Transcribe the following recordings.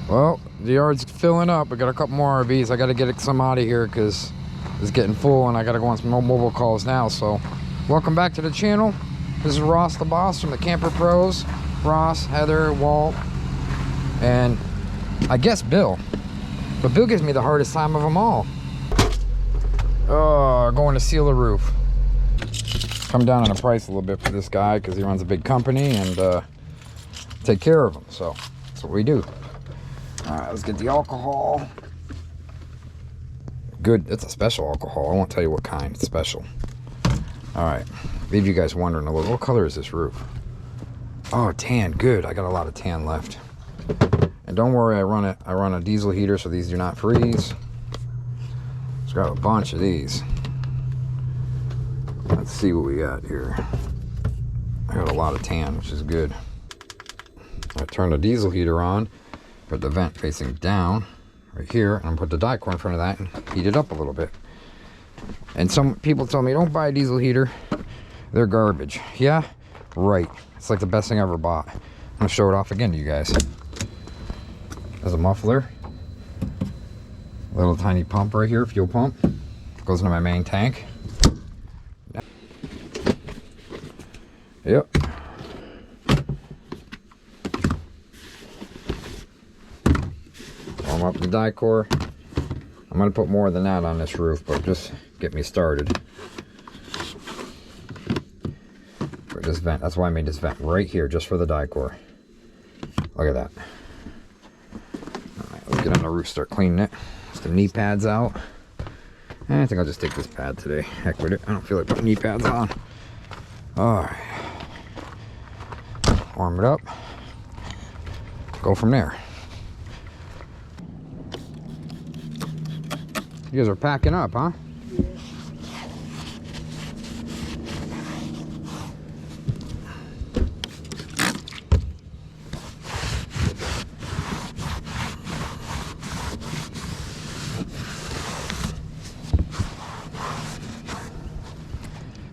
Well, the yard's filling up. We got a couple more RVs. I got to get some out of here because it's getting full and I got to go on some mobile calls now. So welcome back to the channel. This is Ross the Boss from the Camper Pros. Ross, Heather, Walt, and I guess Bill. But Bill gives me the hardest time of them all. Oh, going to seal the roof. Come down on the price a little bit for this guy because he runs a big company and take care of him. So that's what we do. All right, let's get the alcohol. Good, it's a special alcohol. I won't tell you what kind, it's special. All right, leave you guys wondering a little, what color is this roof? Oh, tan, good. I got a lot of tan left. And don't worry, I run a diesel heater, so these do not freeze. Let's grab a bunch of these. Let's see what we got here. I got a lot of tan, which is good. I turn the diesel heater on. Put the vent facing down right here, and put the Dicor in front of that and heat it up a little bit. And some people tell me, don't buy a diesel heater, they're garbage. Yeah, right. It's like the best thing I ever bought. I'm gonna show it off again to you guys. There's a muffler, a little tiny pump right here, fuel pump, goes into my main tank. Yep. Warm up the Dicor. I'm gonna put more than that on this roof, but just get me started. For this vent, that's why I made this vent right here, just for the Dicor. Look at that. All right, let's get on the roof, start cleaning it. Get the knee pads out. I think I'll just take this pad today. Heck with it. I don't feel like putting knee pads on. All right. Warm it up. Go from there. You guys are packing up, huh? Yeah.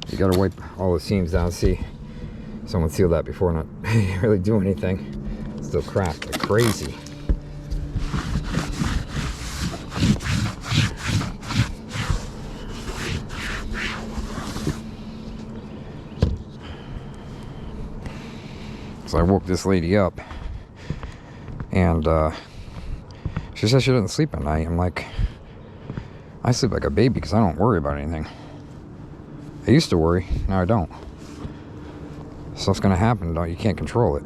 You gotta wipe all the seams down. See, someone sealed that before, not really do anything. It's still cracked like crazy. So I woke this lady up and she said she doesn't sleep at night. I'm like, I sleep like a baby because I don't worry about anything. I used to worry, now I don't. Stuff's gonna happen, you can't control it.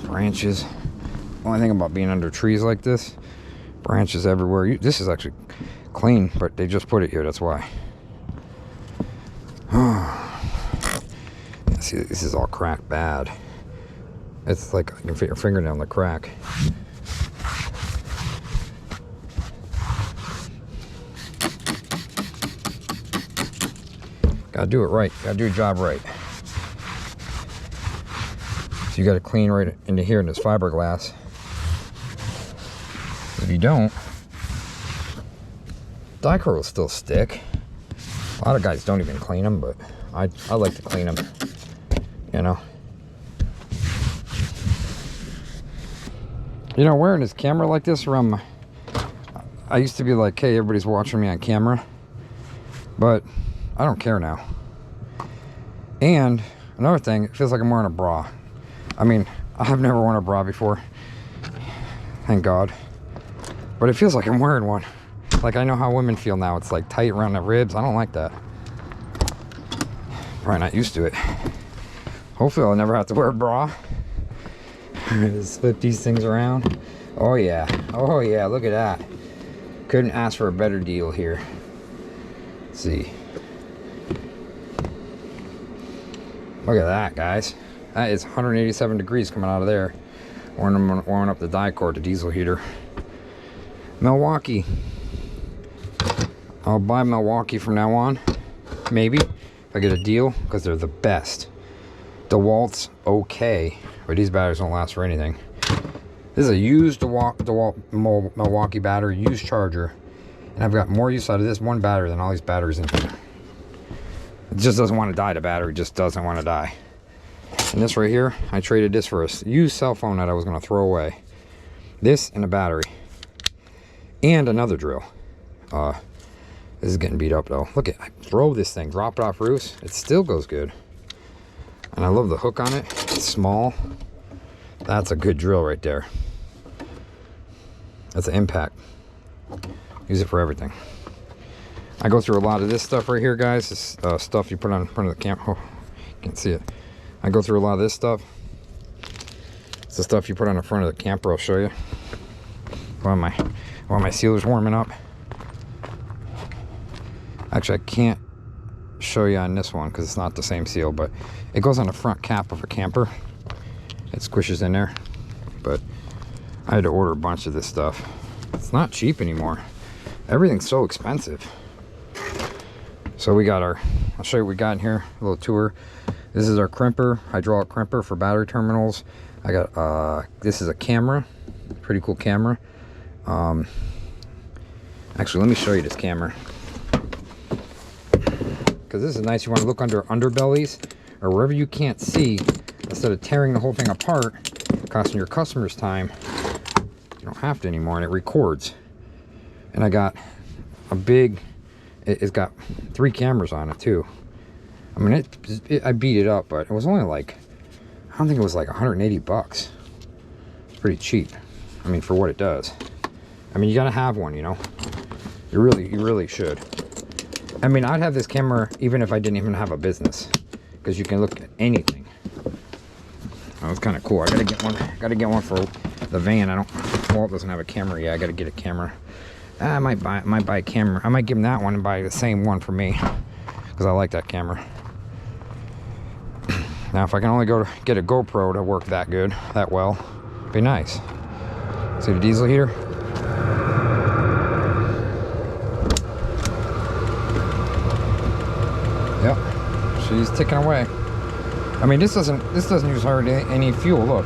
Branches. Only thing about being under trees like this, branches everywhere. This is actually clean, but they just put it here, that's why. See, this is all cracked bad. It's like you can fit your fingernail in the crack. Gotta do it right. Gotta do your job right. So you gotta clean right into here in this fiberglass. If you don't, Dicor will still stick. A lot of guys don't even clean them, but I like to clean them. You know, wearing this camera like this around I used to be like, hey, everybody's watching me on camera, but I don't care now. And another thing, it feels like I'm wearing a bra. I mean, I've never worn a bra before, thank God, but it feels like I'm wearing one. Like, I know how women feel now. It's like tight around the ribs. I don't like that. Probably not used to it. Hopefully I'll never have to wear a bra. Just flip these things around. Oh yeah, oh yeah, look at that. Couldn't ask for a better deal here. Let's see. Look at that, guys. That is 187 degrees coming out of there. Warming up the Dicor, the diesel heater. Milwaukee. I'll buy Milwaukee from now on. Maybe, if I get a deal, because they're the best. DeWalt's okay, but these batteries don't last for anything. This is a used DeWalt Milwaukee battery, used charger, and I've got more use out of this one battery than all these batteries in here. It just doesn't want to die, the battery just doesn't want to die. And this right here, I traded this for a used cell phone that I was going to throw away. This and a battery. And another drill. This is getting beat up though. Look at, I throw this thing, drop it off roofs. It still goes good. And I love the hook on it. It's small. That's a good drill right there. That's an impact. Use it for everything. I go through a lot of this stuff right here, guys. This stuff you put on front of the camera. Oh, you can't see it. I go through a lot of this stuff. It's the stuff you put on the front of the camper. I'll show you. While my sealer's warming up. Actually, I can't show you on this one because it's not the same seal, but it goes on the front cap of a camper. It squishes in there. But I had to order a bunch of this stuff. It's not cheap anymore. Everything's so expensive. So we got our, I'll show you what we got in here, a little tour. This is our crimper, hydraulic crimper for battery terminals. I got, this is a camera, pretty cool camera. Actually, let me show you this camera. Because this is nice, you want to look under underbellies or wherever you can't see, instead of tearing the whole thing apart, costing your customers time. You don't have to anymore, and it records. And I got a big, it's got 3 cameras on it too. I mean, I beat it up, but it was only like, I don't think it was like 180 bucks. It's pretty cheap. I mean, for what it does. I mean, you gotta have one, you know. You really should. I mean, I'd have this camera even if I didn't even have a business, because you can look at anything. Oh, it's kind of cool. I gotta get one. Gotta get one for the van. Walt doesn't have a camera yet. I gotta get a camera. I might buy a camera. I might give him that one and buy the same one for me, because I like that camera. Now, if I can only go to get a GoPro to work that good, that well, it'd be nice. See the diesel heater? Yep, she's ticking away. I mean, this doesn't use hardly any fuel. Look,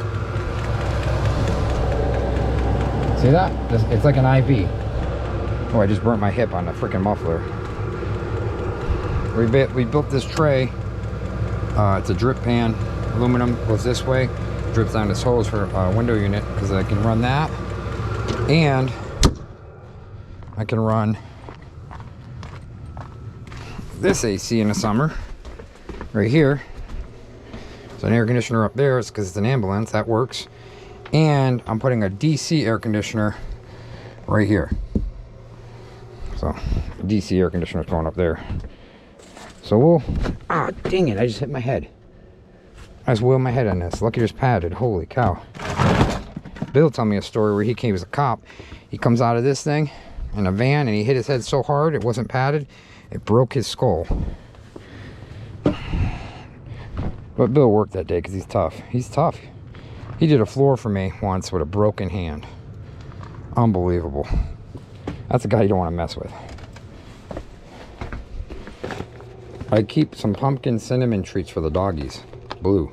see that? It's like an IV. Oh, I just burnt my hip on the freaking muffler. We built this tray. It's a drip pan, aluminum, goes this way, drips down this hose for a window unit, because I can run that, and I can run this AC in the summer right here. So an air conditioner up there, it's because it's an ambulance, that works. And I'm putting a DC air conditioner right here. So DC air conditioner is going up there. So we'll, dang it, I just hit my head. I just wheeled my head on this. Lucky it's padded. Holy cow. Bill told me a story where he came as a cop. He comes out of this thing in a van and he hit his head so hard it wasn't padded, it broke his skull. But Bill worked that day because he's tough. He's tough. He did a floor for me once with a broken hand. Unbelievable. That's a guy you don't want to mess with. I keep some pumpkin cinnamon treats for the doggies. Blue.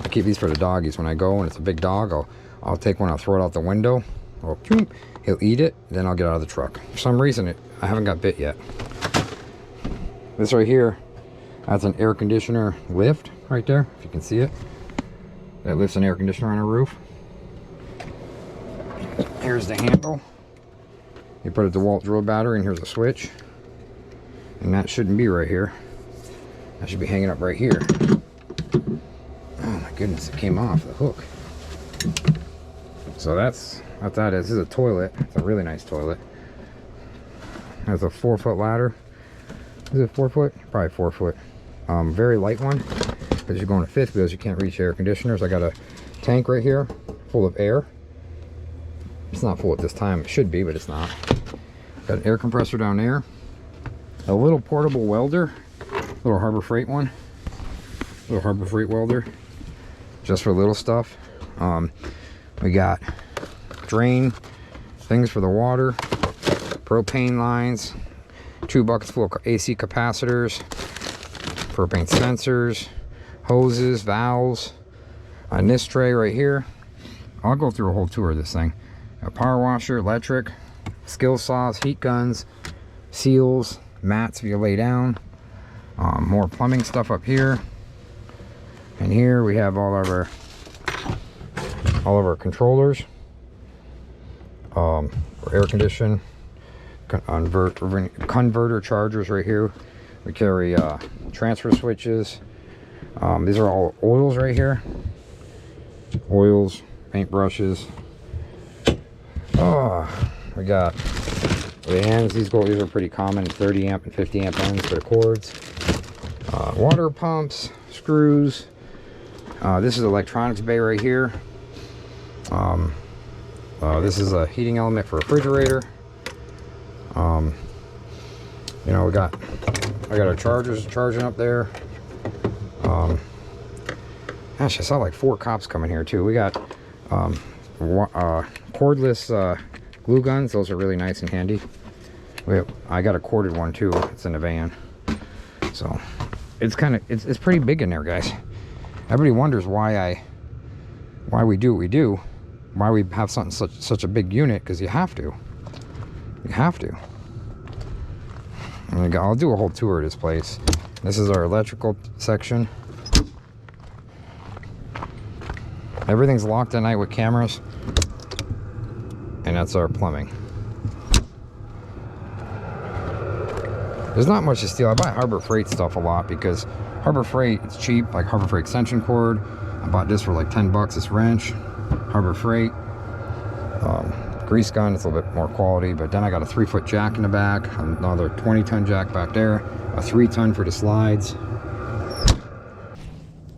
I keep these for the doggies. When I go and it's a big dog, I'll take one, I'll throw it out the window. He'll eat it, then I'll get out of the truck. For some reason, I haven't got bit yet. This right here, that's an air conditioner lift right there, if you can see it. That lifts an air conditioner on a roof. Here's the handle. You put a DeWalt drill battery, and here's a switch. And that shouldn't be right here. That should be hanging up right here. Oh my goodness, it came off the hook. So that's what that is. This is a toilet. It's a really nice toilet. There's a 4-foot ladder. Is it 4 foot? Probably 4 foot. Very light one, because you're going to 5th wheels, you can't reach air conditioners. I got a tank right here full of air. It's not full at this time. It should be, but it's not. Got an air compressor down there. A little portable welder, little Harbor Freight one, little Harbor Freight welder, just for little stuff. We got drain things for the water, propane lines, 2 buckets full of AC capacitors, propane sensors, hoses, valves. On this tray right here, I'll go through a whole tour of this thing. A power washer, electric, skill saws, heat guns, seals, mats if you lay down, more plumbing stuff up here. And here we have all of our controllers, for air condition, converter chargers right here. We carry transfer switches. These are all oils right here. Oils, paint brushes. We got the ends. These are pretty common, 30 amp and 50 amp ends for the cords. Water pumps, screws. This is electronics bay right here. This is a heating element for a refrigerator. You know, I got our chargers charging up there. Gosh, I saw like 4 cops coming here too. We got cordless glue guns. Those are really nice and handy. I got a corded one too. It's in the van. So it's it's pretty big in there, guys. Everybody wonders why we do what we do, why we have such a big unit, because you have to. You have to. I'll do a whole tour of this place. This is our electrical section. Everything's locked at night with cameras, and that's our plumbing. There's not much to steal. I buy Harbor Freight stuff a lot because Harbor Freight, it's cheap, like Harbor Freight extension cord. I bought this for like 10 bucks, this wrench. Harbor Freight. Grease gun, it's a little bit more quality, but then I got a 3-foot jack in the back, another 20-ton jack back there, a 3-ton for the slides.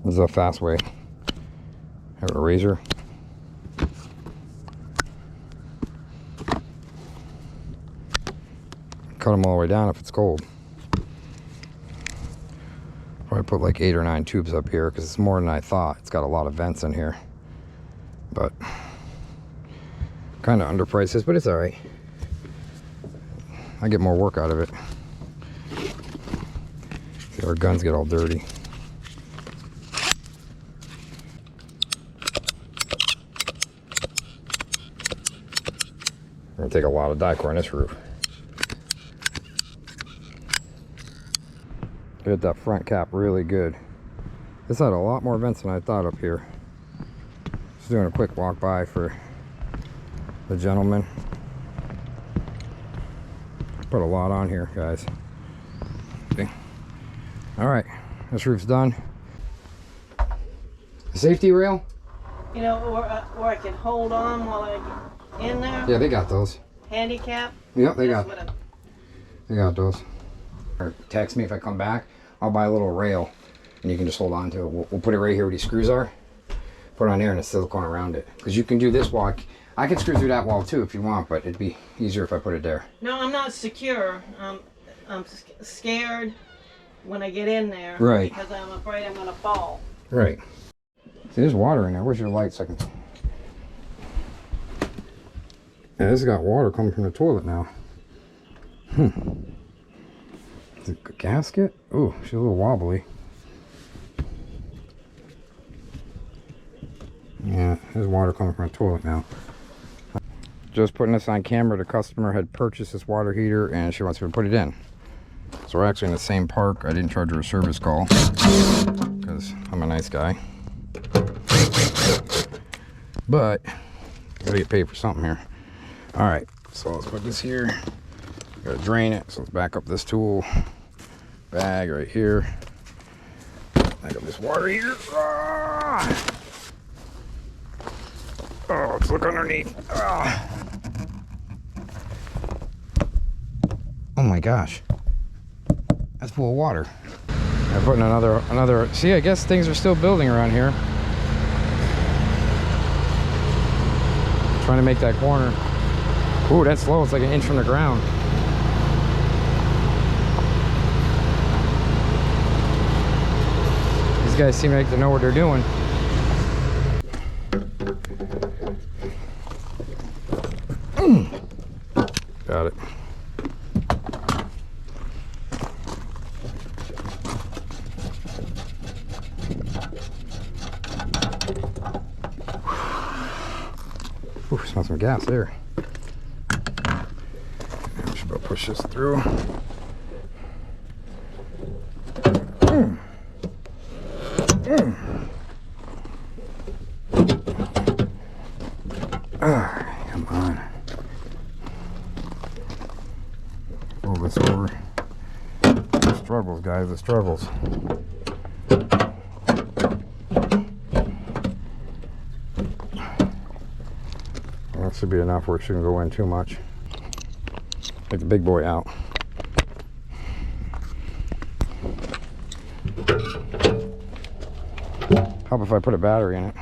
This is a fast way. I have a razor. Cut them all the way down if it's cold. Probably put like 8 or 9 tubes up here because it's more than I thought. It's got a lot of vents in here, but kind of underpriced, but it's all right. I get more work out of it. See, our guns get all dirty. We're gonna take a lot of Dicor on this roof. Get that front cap really good. This had a lot more vents than I thought up here. Just doing a quick walk by for the gentleman. Put a lot on here, guys. Okay. All right, this roof's done. Safety rail? You know, where I can hold on while I get in there? Yeah, they got those. Handicap? Yep, they got those. Or text me if I come back. I'll buy a little rail and you can just hold on to it. We'll put it right here where these screws are. Put it on there and it's silicone around it. Because you can do this wall. I can screw through that wall too if you want, but it'd be easier if I put it there. No, I'm not secure. I'm scared when I get in there. Right. Because I'm afraid I'm going to fall. Right. See, there's water in there. Where's your light so I can... Yeah, this has got water coming from the toilet now. Is it a gasket? Ooh, she's a little wobbly. Yeah, there's water coming from the toilet now. Just putting this on camera, the customer had purchased this water heater and she wants me to put it in. So we're actually in the same park. I didn't charge her a service call because I'm a nice guy. But gotta get paid for something here. All right, so let's put this here. Gotta drain it, so let's back up this tool. Bag right here. Back up this water here. Ah! Oh, let's look underneath. Ah! Oh my gosh, that's full of water. I'm putting another. See, I guess things are still building around here. Trying to make that corner. Ooh, that's low. It's like an inch from the ground. These guys seem like they know what they're doing. Got it. Ooh, smell some gas there. I should about push this through. Come on. Roll this over. The struggles, guys, the struggles. Well, that should be enough where it shouldn't go in too much. Take the big boy out. Help if I put a battery in it.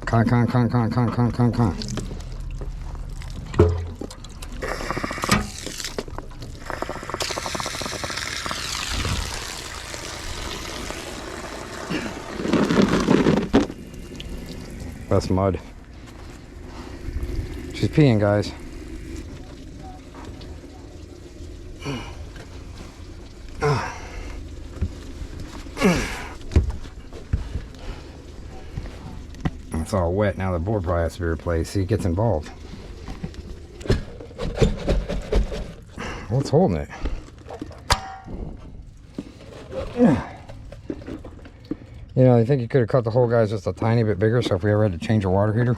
Con. That's mud. She's peeing, guys. It's all wet now. The board probably has to be replaced. See, it gets involved. What's holding it? You know, I think you could have cut the hole, guys, just a tiny bit bigger, so if we ever had to change a water heater.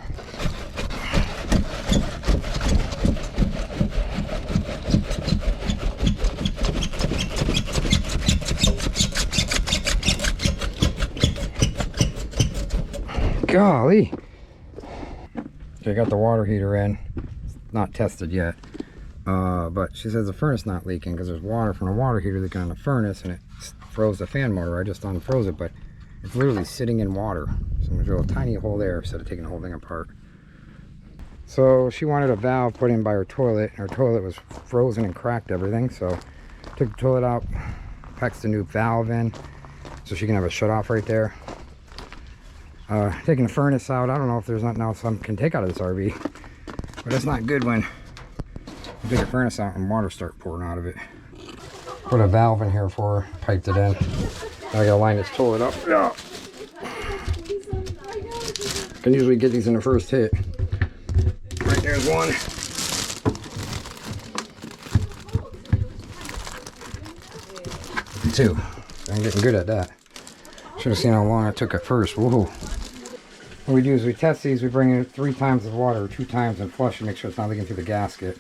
Golly. Okay, I got the water heater in. It's not tested yet. But she says the furnace not leaking because there's water from the water heater leaking on the furnace and it froze the fan motor. I just unfroze it, but it's literally sitting in water. So I'm gonna drill a tiny hole there instead of taking the whole thing apart. So she wanted a valve put in by her toilet. Her toilet was frozen and cracked everything. So took the toilet out, packed the new valve in so she can have a shut off right there. Taking the furnace out. I don't know if there's nothing else I can take out of this RV, but it's not good when you take a furnace out and water start pouring out of it. Put a valve in here for her, piped it in. Now I gotta line this toilet up. Yeah. Can usually get these in the first hit. Right there's one. Two. I'm getting good at that. Should have seen how long I took at first. Whoa. What we do is we test these, we bring in 3 times of water, or 2 times, and flush and make sure it's not leaking through the gasket.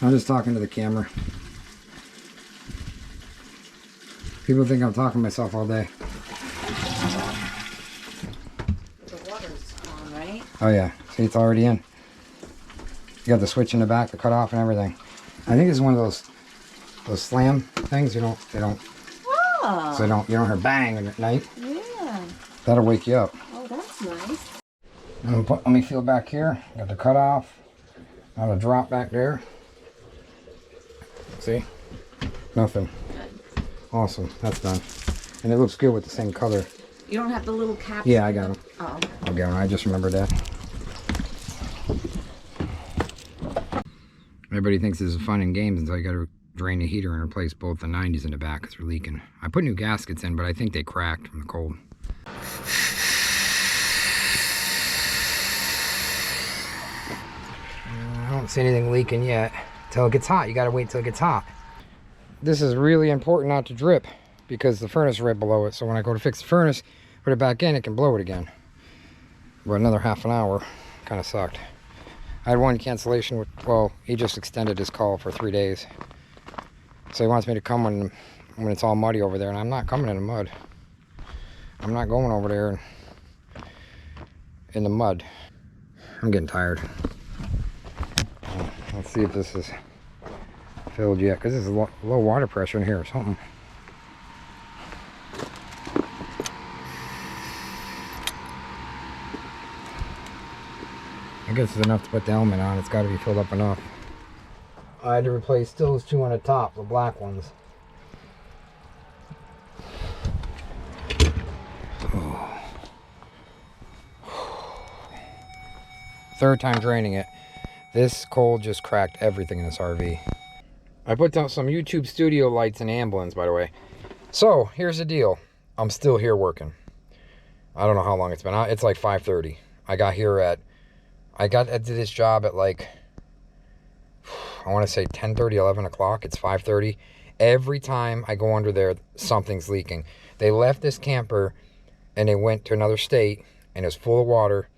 I'm just talking to the camera. People think I'm talking to myself all day. The water's on, right? Oh yeah, see, it's already in. You got the switch in the back, the cutoff and everything. I think it's one of those slam things. They don't. Oh. So you don't hear bang at night. Yeah. That'll wake you up. Oh, that's nice. Let me feel back here. Got the cutoff. Now the drop back there. See? Nothing. Awesome. That's done. And it looks good with the same color. You don't have the little caps? Yeah, I got them. Oh. I'll get them. I just remembered that. Everybody thinks this is fun and games until you got to drain the heater and replace both the 90s in the back because they're leaking. I put new gaskets in, but I think they cracked from the cold. I don't see anything leaking yet. Till it gets hot. You got to wait till it gets hot. This is really important not to drip because the furnace is right below it. So when I go to fix the furnace, put it back in, it can blow it again. But another half an hour. Kind of sucked. I had one cancellation with, well, he just extended his call for 3 days. So he wants me to come when it's all muddy over there, and I'm not coming in the mud. I'm not going over there in the mud. I'm getting tired. Let's see if this is filled yet, because there's low water pressure in here or something. I guess it's enough to put the element on. It's got to be filled up enough. I had to replace still those 2 on the top, the black ones. Oh. 3rd time draining it. This cold just cracked everything in this RV. I put down some YouTube studio lights and ambulance, by the way. So, here's the deal. I'm still here working. I don't know how long it's been. It's like 5:30. I got into this job at like, I want to say 10:30, 11 o'clock. It's 5:30. Every time I go under there, something's leaking. They left this camper and they went to another state and it was full of water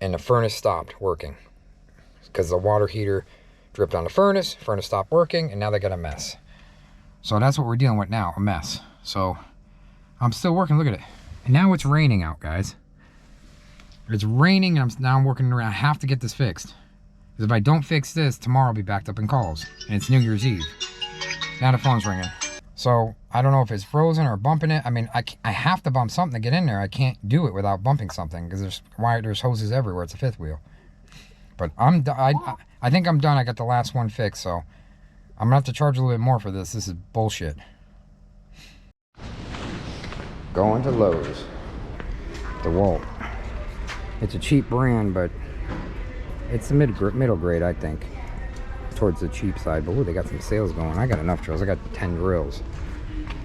and the furnace stopped working because the water heater dripped on the furnace stopped working, and now they got a mess. So that's what we're dealing with now, a mess. So I'm still working, look at it. And now it's raining out, guys. It's raining and now I'm working around. I have to get this fixed. Because if I don't fix this, tomorrow I'll be backed up in calls. And it's New Year's Eve. Now the phone's ringing. So I don't know if it's frozen or bumping it. I mean, I have to bump something to get in there. I can't do it without bumping something because there's hoses everywhere. It's a fifth wheel. But I think I'm done. I got the last one fixed, so I'm gonna have to charge a little bit more for this. This is bullshit. Going to Lowe's. DeWalt. It's a cheap brand, but it's the middle grade, I think. Towards the cheap side. But ooh, they got some sales going. I got enough drills. I got 10 drills.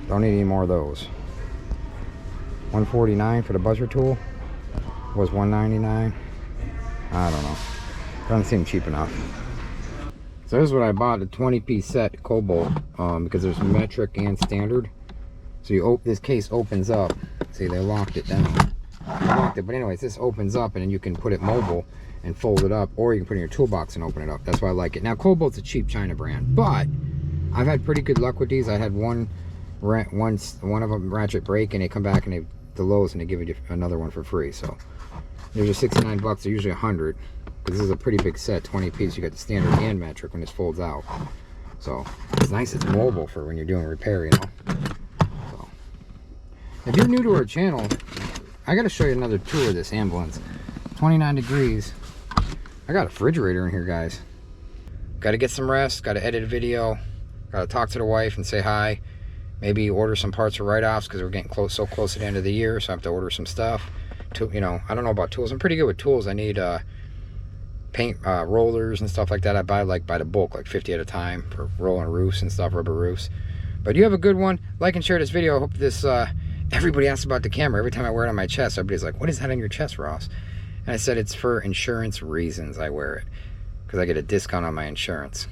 Don't need any more of those. $149 for the buzzer tool. Was $199. I don't know. Doesn't seem cheap enough. So this is what I bought, a 20-piece set Cobalt, because there's metric and standard. So this case opens up. See, they locked it down. They locked it, but anyways, this opens up and then you can put it mobile and fold it up, or you can put it in your toolbox and open it up. That's why I like it. Now, Cobalt's a cheap China brand, but I've had pretty good luck with these. I had one of them ratchet break, and they come back and the Lowe's and they give you another one for free. So there's a 69 bucks. They're usually 100. This is a pretty big set, 20 piece. You got the standard and metric when this folds out. So it's nice, it's mobile for when you're doing repair, you know. So if you're new to our channel, I gotta show you another tour of this ambulance. 29 degrees. I got a refrigerator in here, guys. Gotta get some rest, gotta edit a video, gotta talk to the wife and say hi. Maybe order some parts for write-offs because we're getting so close to the end of the year, so I have to order some stuff. You know, I don't know about tools. I'm pretty good with tools. I need paint rollers and stuff like that. I buy by the bulk, like 50 at a time for rolling roofs and stuff, rubber roofs. But you have a good one. Like and share this video. I hope this everybody asks about the camera. Every time I wear it on my chest, everybody's like, what is that on your chest, Ross? And I said it's for insurance reasons I wear it, because I get a discount on my insurance.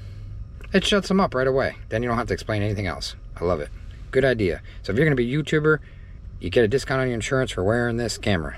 It shuts them up right away. Then you don't have to explain anything else. I love it. Good idea. So if you're going to be a YouTuber, you get a discount on your insurance for wearing this camera.